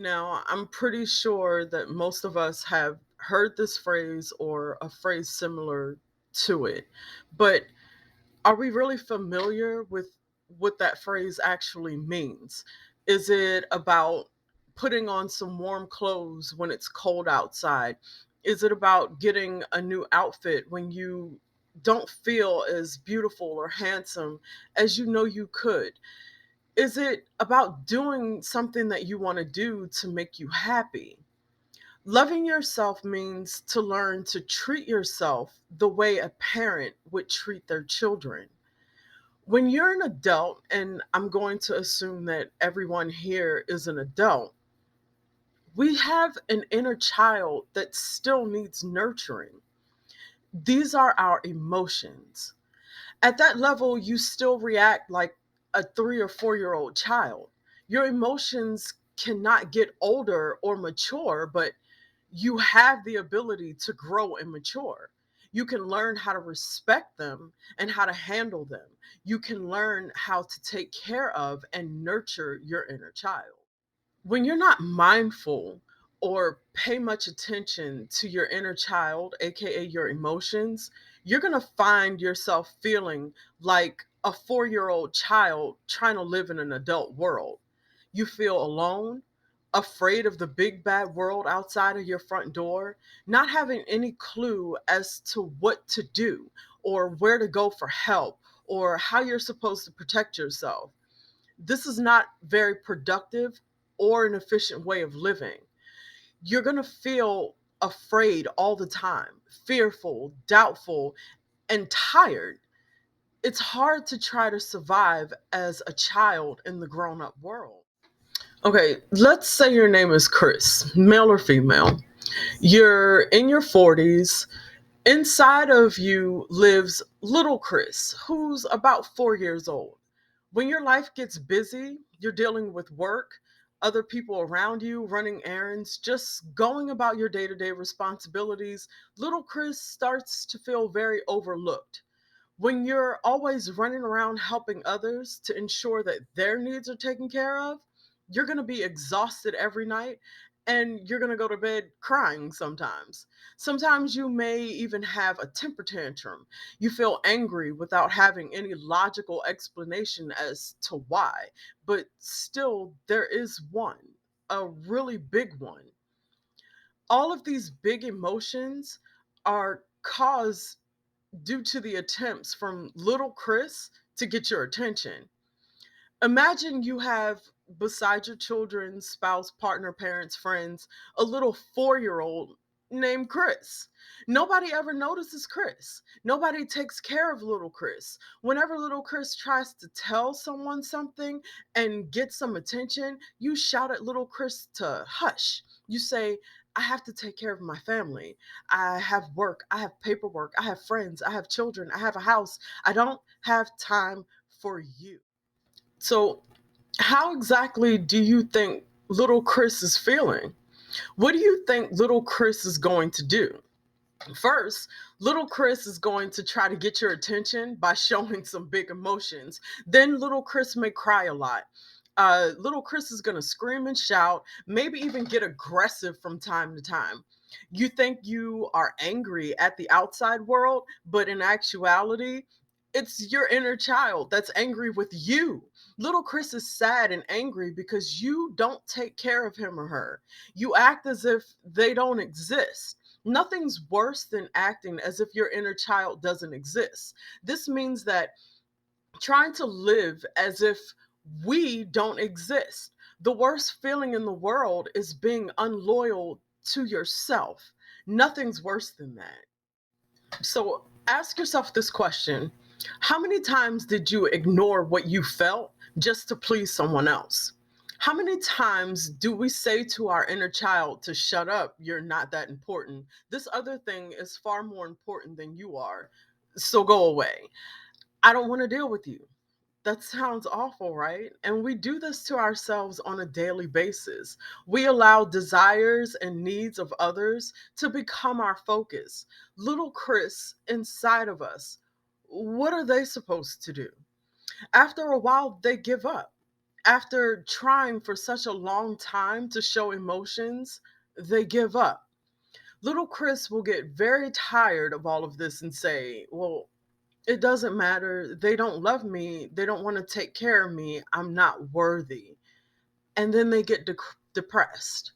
Now, I'm pretty sure that most of us have heard this phrase or a phrase similar to it, but are we really familiar with what that phrase actually means? Is it about putting on some warm clothes when it's cold outside? Is it about getting a new outfit when you don't feel as beautiful or handsome as you know you could? Is it about doing something that you want to do to make you happy? Loving yourself means to learn to treat yourself the way a parent would treat their children. When you're an adult, and I'm going to assume that everyone here is an adult, we have an inner child that still needs nurturing. These are our emotions. At that level, you still react like a 3 or 4 year old child. Your emotions cannot get older or mature, but you have the ability to grow and mature. You can learn how to respect them and how to handle them. You can learn how to take care of and nurture your inner child. When you're not mindful or pay much attention to your inner child, aka your emotions, you're going to find yourself feeling like a 4 year old child trying to live in an adult world. You feel alone, afraid of the big bad world outside of your front door, not having any clue as to what to do or where to go for help or how you're supposed to protect yourself. This is not very productive or an efficient way of living. You're going to feel afraid all the time, fearful, doubtful, and tired. It's hard to try to survive as a child in the grown up world. Okay, let's say your name is Chris, male or female. You're in your 40s. Inside of you lives little Chris, who's about 4 years old. When your life gets busy, you're dealing with work, other people around you, running errands, just going about your day to day responsibilities, little Chris starts to feel very overlooked. When you're always running around helping others to ensure that their needs are taken care of, you're going to be exhausted every night and you're going to go to bed crying sometimes. Sometimes you may even have a temper tantrum. You feel angry without having any logical explanation as to why, but still, there is one, a really big one. All of these big emotions are caused due to the attempts from little Chris to get your attention. Imagine you have beside your children, spouse, partner, parents, friends, a little 4 year old named Chris. Nobody ever notices Chris. Nobody takes care of little Chris. Whenever little Chris tries to tell someone something and get some attention, you shout at little Chris to hush. You say, I have to take care of my family. I have work. I have paperwork. I have friends. I have children. I have a house. I don't have time for you. So, how exactly do you think little Chris is feeling? What do you think little Chris is going to do? First, little Chris is going to try to get your attention by showing some big emotions. Then, little Chris may cry a lot. Little Chris is going to scream and shout, maybe even get aggressive from time to time. You think you are angry at the outside world, but in actuality, it's your inner child that's angry with you. Little Chris is sad and angry because you don't take care of him or her. You act as if they don't exist. Nothing's worse than acting as if your inner child doesn't exist. This means that trying to live as if we don't exist. The worst feeling in the world is being unloyal to yourself. Nothing's worse than that. So ask yourself this question: how many times did you ignore what you felt just to please someone else? How many times do we say to our inner child to shut up? You're not that important. This other thing is far more important than you are. So go away. I don't want to deal with you. That sounds awful, right? And we do this to ourselves on a daily basis. We allow desires and needs of others to become our focus. Little Chris inside of us, what are they supposed to do? After a while, they give up. After trying for such a long time to show emotions, they give up. Little Chris will get very tired of all of this and say, well, it doesn't matter. They don't love me. They don't want to take care of me. I'm not worthy. And then they get depressed.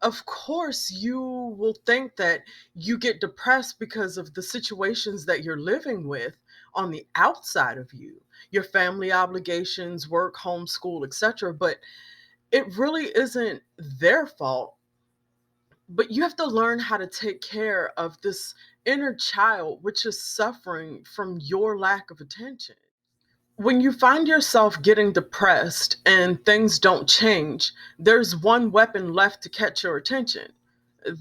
Of course, you will think that you get depressed because of the situations that you're living with on the outside of you, your family obligations, work, homeschool, etc. But it really isn't their fault. But you have to learn how to take care of this inner child, which is suffering from your lack of attention. When you find yourself getting depressed and things don't change, there's one weapon left to catch your attention.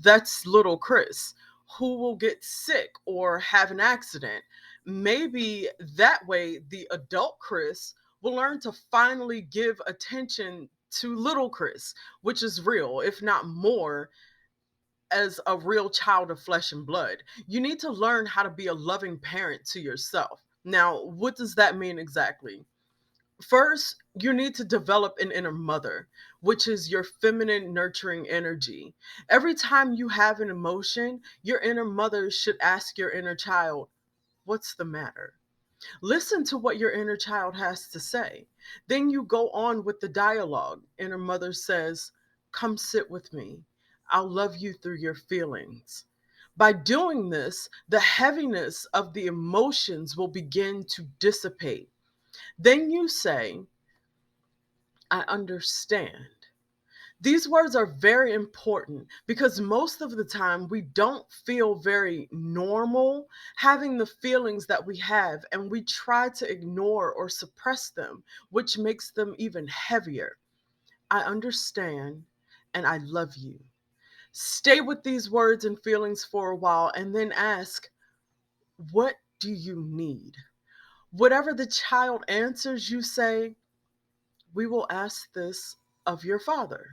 That's little Chris, who will get sick or have an accident. Maybe that way the adult Chris will learn to finally give attention to little Chris, which is real, if not more, as a real child of flesh and blood. You need to learn how to be a loving parent to yourself. Now, what does that mean exactly? First, you need to develop an inner mother, which is your feminine, nurturing energy. Every time you have an emotion, your inner mother should ask your inner child, what's the matter? Listen to what your inner child has to say. Then you go on with the dialogue. Inner mother says, come sit with me. I'll love you through your feelings. By doing this, the heaviness of the emotions will begin to dissipate. Then you say, I understand. These words are very important because most of the time we don't feel very normal having the feelings that we have, and we try to ignore or suppress them, which makes them even heavier. I understand and I love you. Stay with these words and feelings for a while and then ask, what do you need? Whatever the child answers, you say, we will ask this of your father.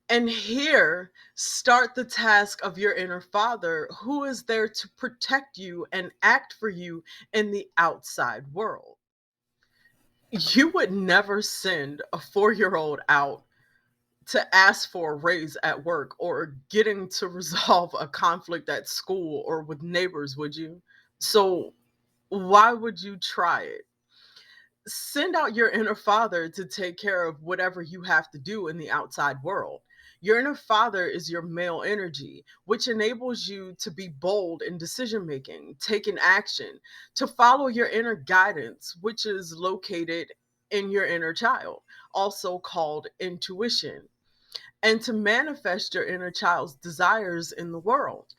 And here, start the task of your inner father, who is there to protect you and act for you in the outside world. You would never send a 4-year old out to ask for a raise at work or getting to resolve a conflict at school or with neighbors, would you? So, why would you try it? Send out your inner father to take care of whatever you have to do in the outside world. Your inner father is your male energy, which enables you to be bold in decision making, taking action, to follow your inner guidance, which is located in your inner child, also called intuition, and to manifest your inner child's desires in the world.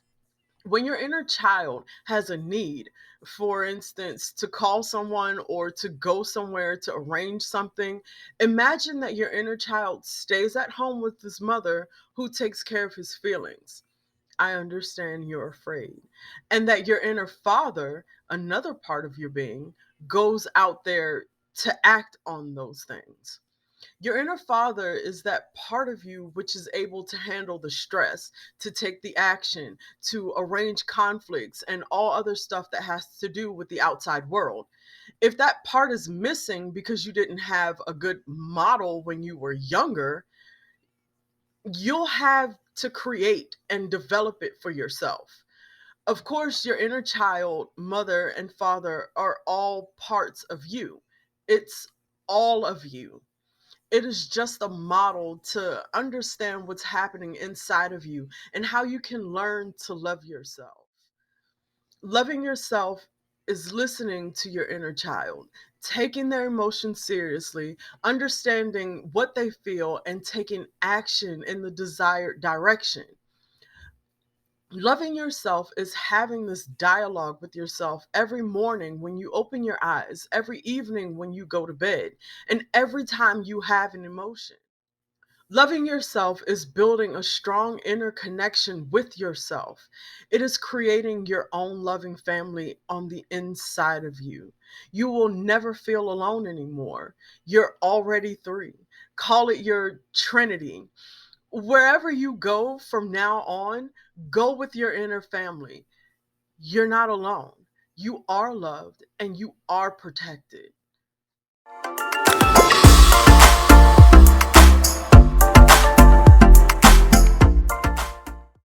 When your inner child has a need, for instance, to call someone or to go somewhere to arrange something, imagine that your inner child stays at home with his mother who takes care of his feelings. I understand you're afraid. And that your inner father, another part of your being, goes out there to act on those things. Your inner father is that part of you which is able to handle the stress, to take the action, to arrange conflicts, and all other stuff that has to do with the outside world. If that part is missing because you didn't have a good model when you were younger, you'll have to create and develop it for yourself. Of course, your inner child, mother, and father are all parts of you. It's all of you. It is just a model to understand what's happening inside of you and how you can learn to love yourself. Loving yourself is listening to your inner child, taking their emotions seriously, understanding what they feel, and taking action in the desired direction. Loving yourself is having this dialogue with yourself every morning when you open your eyes, every evening when you go to bed, and every time you have an emotion. Loving yourself is building a strong inner connection with yourself. It is creating your own loving family on the inside of you. You will never feel alone anymore. You're already three. Call it your Trinity. Wherever you go from now on, go with your inner family. You're not alone. You are loved and you are protected.